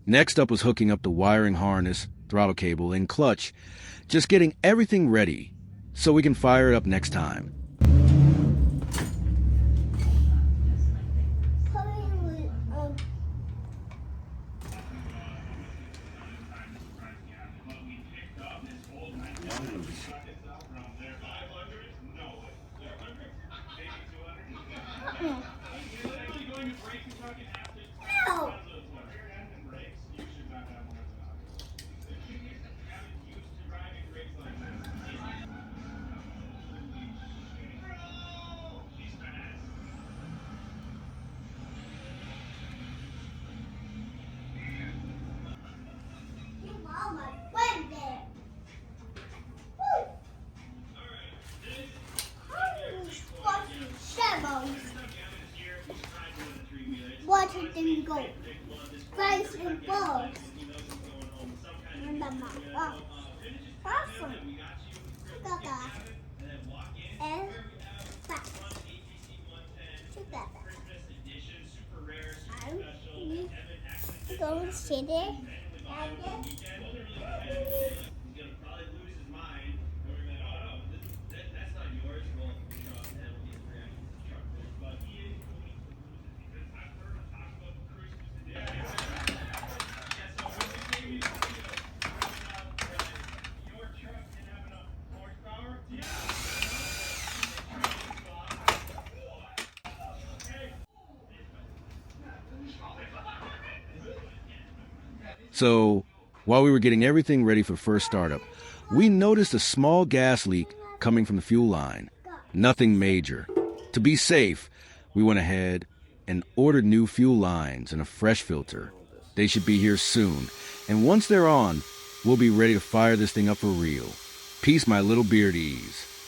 Next up was hooking up the wiring harness, throttle cable, and clutch. Just getting everything ready so we can fire it up next time. Water didn't go. Rice and balls. And the mouth. Awesome. Look at that. And back. Together. And go and sit there. So, while we were getting everything ready for first startup, we noticed a small gas leak coming from the fuel line. Nothing major. To be safe, we went ahead and ordered new fuel lines and a fresh filter. They should be here soon. And once they're on, we'll be ready to fire this thing up for real. Peace, my little beardies.